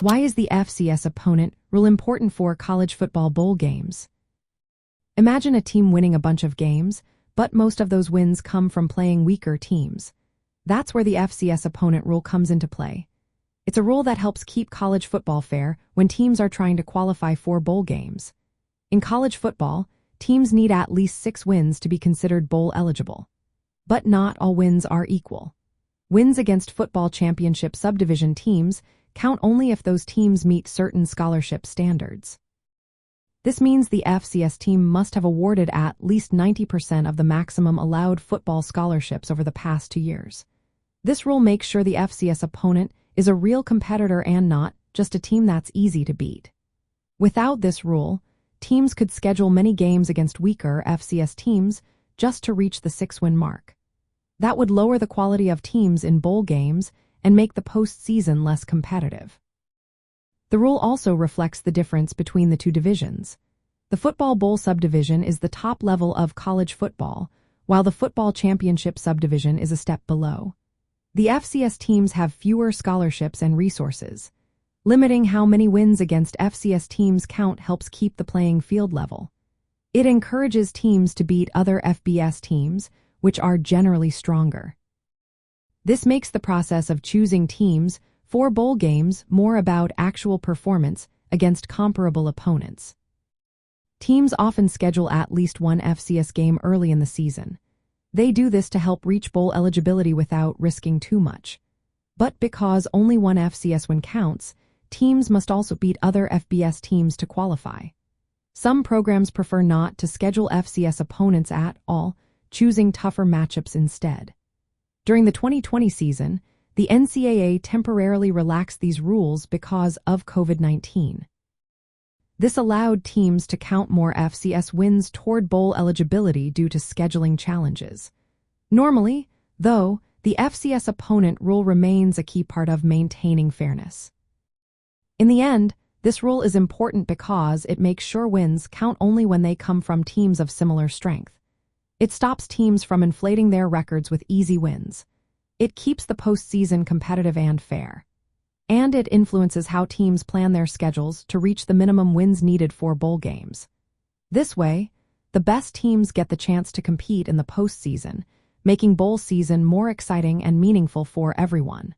Why is the FCS opponent rule important for college football bowl games? Imagine a team winning a bunch of games, but most of those wins come from playing weaker teams. That's where the FCS opponent rule comes into play. It's a rule that helps keep college football fair when teams are trying to qualify for bowl games. In college football, teams need at least 6 wins to be considered bowl eligible. But not all wins are equal. Wins against football championship subdivision teams count only if those teams meet certain scholarship standards. This means the FCS team must have awarded at least 90% of the maximum allowed football scholarships over the past 2 years. This rule makes sure the FCS opponent is a real competitor and not just a team that's easy to beat. Without this rule, teams could schedule many games against weaker FCS teams just to reach the 6-win mark. That would lower the quality of teams in bowl games and make the postseason less competitive. The rule also reflects the difference between the two divisions. The Football Bowl subdivision is the top level of college football, while the Football Championship subdivision is a step below. The FCS teams have fewer scholarships and resources. Limiting how many wins against FCS teams count helps keep the playing field level. It encourages teams to beat other FBS teams, which are generally stronger. This makes the process of choosing teams for bowl games more about actual performance against comparable opponents. Teams often schedule at least one FCS game early in the season. They do this to help reach bowl eligibility without risking too much. But because only one FCS win counts, teams must also beat other FBS teams to qualify. Some programs prefer not to schedule FCS opponents at all, choosing tougher matchups instead. During the 2020 season, the NCAA temporarily relaxed these rules because of COVID-19. This allowed teams to count more FCS wins toward bowl eligibility due to scheduling challenges. Normally, though, the FCS opponent rule remains a key part of maintaining fairness. In the end, this rule is important because it makes sure wins count only when they come from teams of similar strength. It stops teams from inflating their records with easy wins. It keeps the postseason competitive and fair. And it influences how teams plan their schedules to reach the minimum wins needed for bowl games. This way, the best teams get the chance to compete in the postseason, making bowl season more exciting and meaningful for everyone.